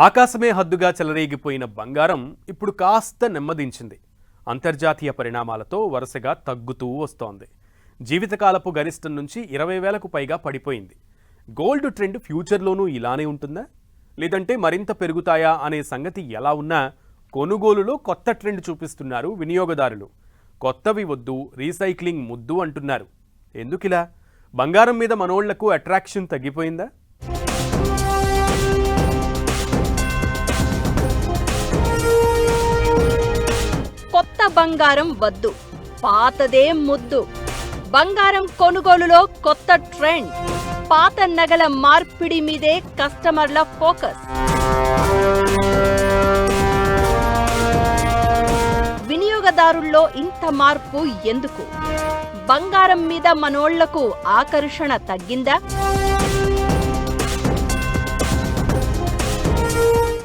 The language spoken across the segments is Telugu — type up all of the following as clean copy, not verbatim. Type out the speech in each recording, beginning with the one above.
ఆకాశమే హద్దుగా చెలరేగిపోయిన బంగారం ఇప్పుడు కాస్త నెమ్మదించింది. అంతర్జాతీయ పరిణామాలతో వరుసగా తగ్గుతూ వస్తోంది. జీవితకాలపు గరిష్టం నుంచి 20,000కు పైగా పడిపోయింది. గోల్డ్ ట్రెండ్ ఫ్యూచర్లోనూ ఇలానే ఉంటుందా, లేదంటే మరింత పెరుగుతాయా అనే సంగతి ఎలా ఉన్నా కొనుగోలులో కొత్త ట్రెండ్ చూపిస్తున్నారు వినియోగదారులు. కొత్తవి వద్దు, రీసైక్లింగ్ ముద్దు అంటున్నారు. ఎందుకిలా? బంగారం మీద మనోళ్లకు అట్రాక్షన్ తగ్గిపోయిందా? కొత్త బంగారం వద్దు, పాతదే ముద్దు. బంగారం కొనుగోలులో కొత్త ట్రెండ్. పాత నగల మార్పిడి మీదే కస్టమర్ల ఫోకస్. వినియోగదారుల్లో ఇంత మార్పు ఎందుకు? బంగారం మీద మనోళ్లకు ఆకర్షణ తగ్గిందా?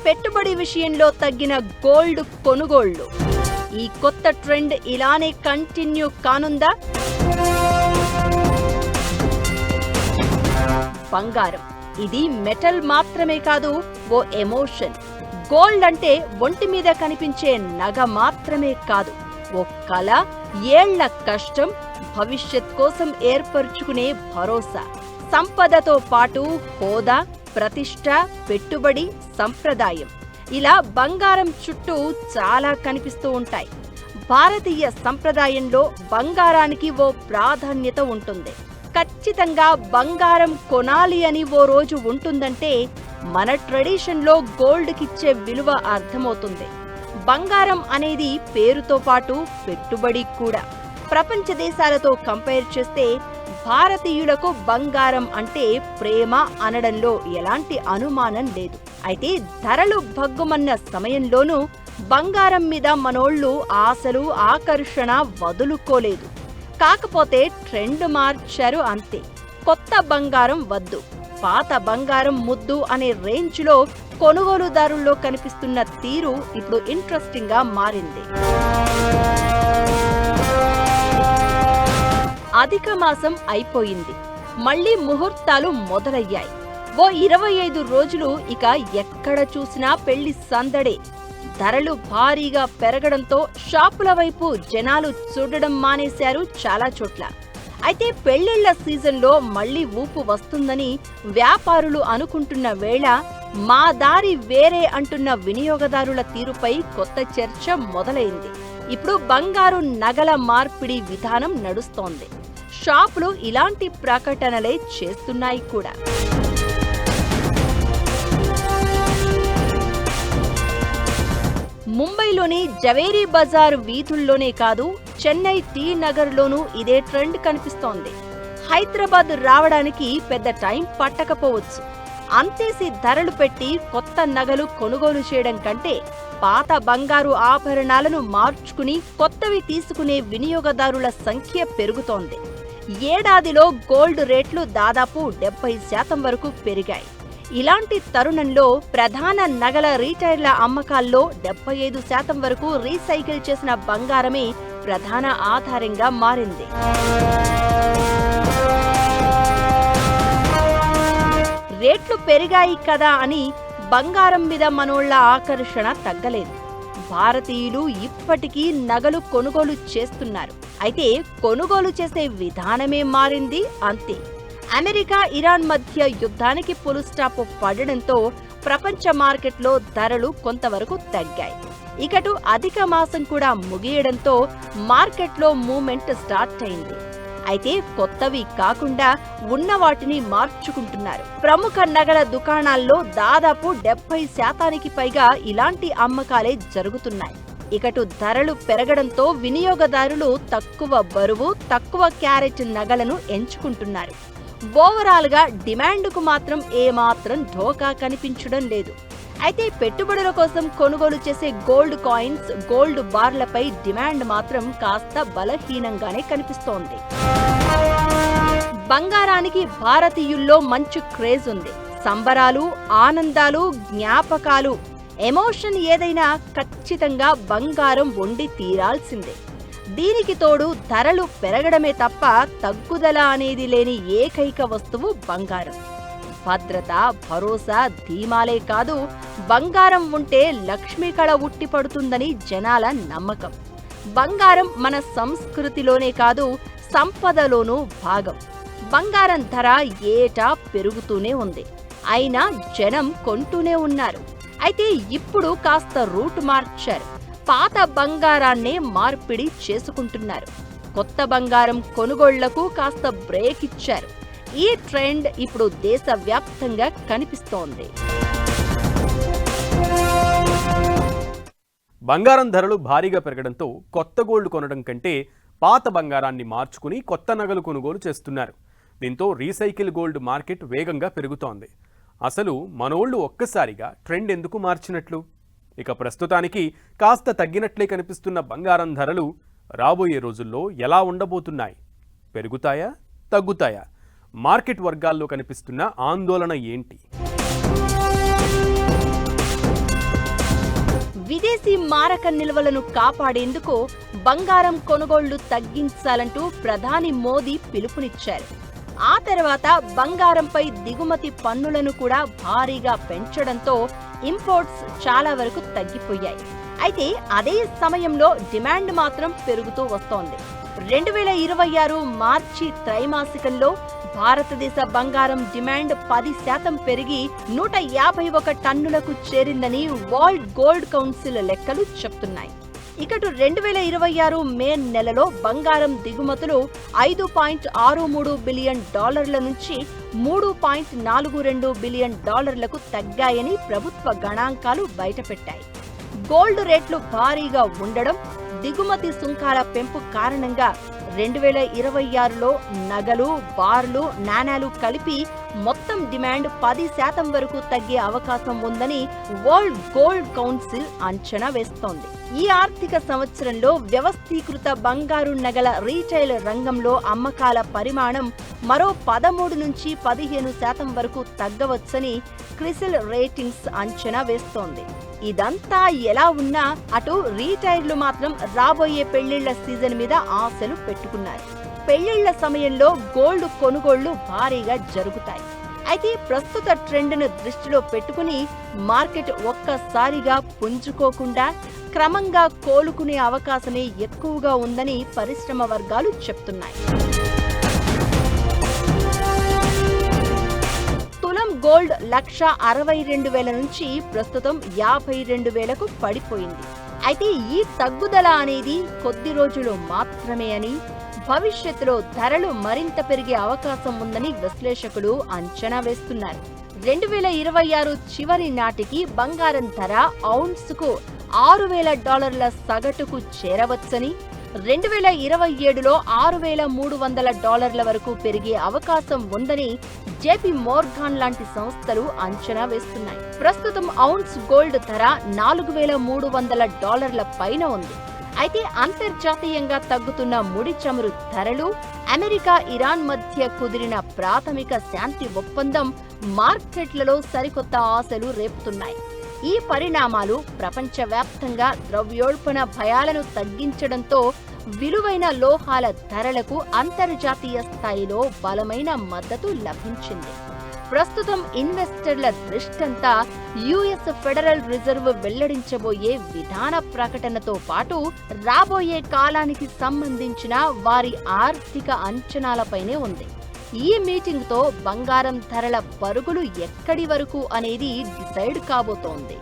పెట్టుబడి విషయంలో తగ్గిన గోల్డ్ కొనుగోళ్లు. ఈ కొత్త ట్రెండ్ ఇలానే కంటిన్యూ కానుందా? బంగారం ఇది మెటల్ మాత్రమే కాదు, ఓ ఎమోషన్. గోల్డ్ అంటే ఒంటి మీద కనిపించే నగ మాత్రమే కాదు, ఓ కళ, ఏళ్ల కష్టం, భవిష్యత్ కోసం ఏర్పరుచుకునే భరోసా. సంపదతో పాటు హోదా, ప్రతిష్ట, పెట్టుబడి, సంప్రదాయం, ఇలా బంగారం చుట్టూ చాలా కనిపిస్తూ ఉంటాయి. భారతీయ సంప్రదాయంలో బంగారానికి ఓ ప్రాధాన్యత ఉంటుంది. ఖచ్చితంగా బంగారం కొనాలి అని ఓ రోజు ఉంటుందంటే మన ట్రెడిషన్లో గోల్డ్కిచ్చే విలువ అర్థమవుతుంది. బంగారం అనేది పేరుతో పాటు పెట్టుబడి కూడా. ప్రపంచ దేశాలతో కంపేర్ చేస్తే భారతీయులకు బంగారం అంటే ప్రేమ అనడంలో ఎలాంటి అనుమానం లేదు. అయితే ధరలు భగ్గుమన్న సమయంలోనూ బంగారం మీద మనోళ్లు ఆశలు, ఆకర్షణ వదులుకోలేదు. కాకపోతే ట్రెండ్ మార్చారు అంతే. కొత్త బంగారం వద్దు, పాత బంగారం ముద్దు అనే రేంజ్లో కొనుగోలుదారుల్లో కనిపిస్తున్న తీరు ఇప్పుడు ఇంట్రెస్టింగ్ గా మారింది. అధిక మాసం అయిపోయింది, మళ్లీ ముహూర్తాలు మొదలయ్యాయి. ఓ 25 రోజులు ఇక ఎక్కడ చూసినా పెళ్లి సందడే. ధరలు భారీగా పెరగడంతో షాపుల వైపు జనాలు చూడడం మానేశారు చాలా చోట్ల. అయితే పెళ్లిళ్ల సీజన్లో మళ్లీ ఊపు వస్తుందని వ్యాపారులు అనుకుంటున్న వేళ మా దారి వేరే అంటున్న వినియోగదారుల తీరుపై కొత్త చర్చ మొదలైంది. ఇప్పుడు బంగారు నగల మార్పిడి విధానం నడుస్తోంది. షాపులు ఇలాంటి ప్రకటనలే చేస్తున్నాయి కూడా. ముంబైలోని జవేరీ బజార్ వీధుల్లోనే కాదు, చెన్నై టీ నగర్లోనూ ఇదే ట్రెండ్ కనిపిస్తోంది. హైదరాబాద్ రావడానికి పెద్ద టైం పట్టకపోవచ్చు. అంతేసి ధరలు పెట్టి కొత్త నగలు కొనుగోలు చేయడం కంటే పాత బంగారు ఆభరణాలను మార్చుకుని కొత్తవి తీసుకునే వినియోగదారుల సంఖ్య పెరుగుతోంది. ఏడాదిలో గోల్డ్ రేట్లు దాదాపు 70% వరకు పెరిగాయి. ఇలాంటి తరుణంలో ప్రధాన నగల రీటైళ్ల అమ్మకాల్లో 75% వరకు రీసైకిల్ చేసిన బంగారమే ప్రధాన ఆధారంగా మారింది. రేట్లు పెరిగాయి కదా అని బంగారం మీద మనోళ్ల ఆకర్షణ తగ్గలేదు. భారతీయులు ఇప్పటికీ నగలు కొనుగోలు చేస్తున్నారు. అయితే కొనుగోలు చేసే విధానమే మారింది అంతే. అమెరికా, ఇరాన్ మధ్య యుద్ధానికి ఫుల్ స్టాప్ పడడంతో ప్రపంచ మార్కెట్లో ధరలు కొంతవరకు తగ్గాయి. ఇకటు అధిక మాసం కూడా ముగియడంతో మార్కెట్లో మూవ్మెంట్ స్టార్ట్ అయింది. అయితే కొత్తవి కాకుండా ఉన్న వాటిని మార్చుకుంటున్నారు. ప్రముఖ నగల దుకాణాల్లో దాదాపు 70% పైగా ఇలాంటి అమ్మకాలే జరుగుతున్నాయి. ఇకటు ధరలు పెరగడంతో వినియోగదారులు తక్కువ బరువు, తక్కువ క్యారెట్ నగలను ఎంచుకుంటున్నారు. ఓవరాల్ గా డిమాండ్కు మాత్రం ఏమాత్రం ఢోకా కనిపించడం లేదు. అయితే పెట్టుబడుల కోసం కొనుగోలు చేసే గోల్డ్ కాయిన్స్, గోల్డ్ బార్లపై డిమాండ్ మాత్రం కాస్త బలహీనంగానే కనిపిస్తోంది. బంగారానికి భారతీయుల్లో మంచి క్రేజ్ ఉంది. సంబరాలు, ఆనందాలు, జ్ఞాపకాలు, ఎమోషన్ ఏదైనా ఖచ్చితంగా బంగారం వండి తీరాల్సిందే. దీనికి తోడు ధరలు పెరగడమే తప్ప తగ్గుదల అనేది లేని ఏకైక వస్తువు బంగారం. భద్రత, భరోసా, ధీమాలే కాదు, బంగారం ఉంటే లక్ష్మీ కళ ఉట్టిపడుతుందని జనాల నమ్మకం. బంగారం మన సంస్కృతిలోనే కాదు, సంపదలోనూ భాగం. బంగారం ధర ఏటా పెరుగుతూనే ఉంది. అయినా జనం కొంటూనే ఉన్నారు. అయితే ఇప్పుడు కాస్త రూట్ మార్చారు. పాత బంగారాన్నే మార్పిడి చేసుకుంటున్నారు. కొత్త బంగారం కొనుగోళ్లకు కాస్త బ్రేక్ ఇచ్చారు. ఈ ట్రెండ్ ఇప్పుడు దేశవ్యాప్తంగా కనిపిస్తోంది. బంగారం ధరలు భారీగా పెరగడంతో కొత్త గోల్డ్ కొనడం కంటే పాత బంగారాన్ని మార్చుకుని కొత్త నగలు కొనుగోలు చేస్తున్నారు. దీంతో రీసైకిల్ గోల్డ్ మార్కెట్ వేగంగా పెరుగుతోంది. అసలు మనోళ్లు ఒక్కసారిగా ట్రెండ్ ఎందుకు మార్చినట్లు? ఇక ప్రస్తుతానికి కాస్త తగ్గినట్లే కనిపిస్తున్న బంగారం ధరలు రాబోయే రోజుల్లో ఎలా ఉండబోతున్నాయి? పెరుగుతాయా? తగ్గుతాయా? మార్కెట్ వర్గాల్లో కనిపిస్తున్న ఆందోళన ఏంటి? విదేశీ మారక నిల్వలను కాపాడేందుకు బంగారం కొనుగోళ్లు తగ్గించాలంటూ ప్రధాని మోదీ పిలుపునిచ్చారు. ఆ తర్వాత బంగారంపై దిగుమతి పన్నులను కూడా భారీగా పెంచడంతో ఇంపోర్ట్స్ చాలా వరకు తగ్గిపోయాయి. అయితే అదే సమయంలో డిమాండ్ మాత్రం పెరుగుతూ వస్తోంది. 2026 మార్చి త్రైమాసికంలో భారతదేశ బంగారం డిమాండ్ 10% పెరిగి 151 టన్నులకు చేరిందని వరల్డ్ గోల్డ్ కౌన్సిల్ లెక్కలు చెప్తున్నాయి. ఇకటు 2026 మే నెలలో బంగారం దిగుమతులు $5.63 బిలియన్ నుంచి $3.42 బిలియన్ తగ్గాయని ప్రభుత్వ గణాంకాలు బయటపెట్టాయి. గోల్డ్ రేట్లు భారీగా ఉండడం, దిగుమతి సుంకాల పెంపు కారణంగా 2026లో నగలు, బార్లు, నాణేలు కలిపి మొత్తం డిమాండ్ 10% వరకు తగ్గే అవకాశం ఉందని వరల్డ్ గోల్డ్ కౌన్సిల్ అంచనా వేస్తోంది. ఈ ఆర్థిక సంవత్సరంలో వ్యవస్థీకృత బంగారు నగల రీటైల్ రంగంలో అమ్మకాల పరిమాణం మరో 13 నుంచి 15% వరకు తగ్గవచ్చని క్రిసిల్ రేటింగ్స్ అంచనా వేస్తోంది. ఇదంతా ఎలా ఉన్నా అటు రీటైర్లు మాత్రం రాబోయే పెళ్లిళ్ల సీజన్ మీద ఆశలు పెట్టుకున్నారు. పెళ్లిళ్ల సమయంలో గోల్డ్ కొనుగోళ్లు భారీగా జరుగుతాయి. అయితే ప్రస్తుత ట్రెండ్ను దృష్టిలో పెట్టుకుని మార్కెట్ ఒక్కసారిగా పుంజుకోకుండా క్రమంగా కోలుకునే అవకాశమే ఎక్కువగా ఉందని పరిశ్రమ వర్గాలు చెప్తున్నాయి. తులం గోల్డ్ 1,62,000 నుంచి ప్రస్తుతం 52,000కు పడిపోయింది. అయితే ఈ తగ్గుదల అనేది కొద్ది రోజులు మాత్రమే అని, భవిష్యత్తులో ధరలు మరింత పెరిగే అవకాశం ఉందని విశ్లేషకులు అంచనా వేస్తున్నారు. 2026 చివరి నాటికి బంగారం ధర ఔన్స్కు $6,000 సగటుకు చేరవచ్చని, 2027లో $6,300 వరకు పెరిగే అవకాశం ఉందని జేపీ మోర్గాన్ లాంటి సంస్థలు అంచనా వేస్తున్నాయి. ప్రస్తుతం ఔన్స్ గోల్డ్ ధర $4,300 పైన ఉంది. అయితే అంతర్జాతీయంగా తగ్గుతున్న ముడి చమురు ధరలు, అమెరికా, ఇరాన్ మధ్య కుదిరిన ప్రాథమిక శాంతి ఒప్పందం మార్కెట్లలో సరికొత్త ఆశలు రేపుతున్నాయి. ఈ పరిణామాలు ప్రపంచవ్యాప్తంగా ద్రవ్యోల్బణ భయాలను తగ్గించడంతో విలువైన లోహాల ధరలకు అంతర్జాతీయ స్థాయిలో బలమైన మద్దతు లభించింది. ప్రస్తుతం ఇన్వెస్టర్ల దృష్టంతా యుఎస్ ఫెడరల్ రిజర్వ్ వెల్లడించబోయే విధాన ప్రకటనతో పాటు రాబోయే కాలానికి సంబంధించిన వారి ఆర్థిక అంచనాలపైనే ఉంది. ఈ మీటింగ్తో బంగారం ధరల పరుగులు ఎక్కడి వరకు అనేది డిసైడ్ కాబోతోంది.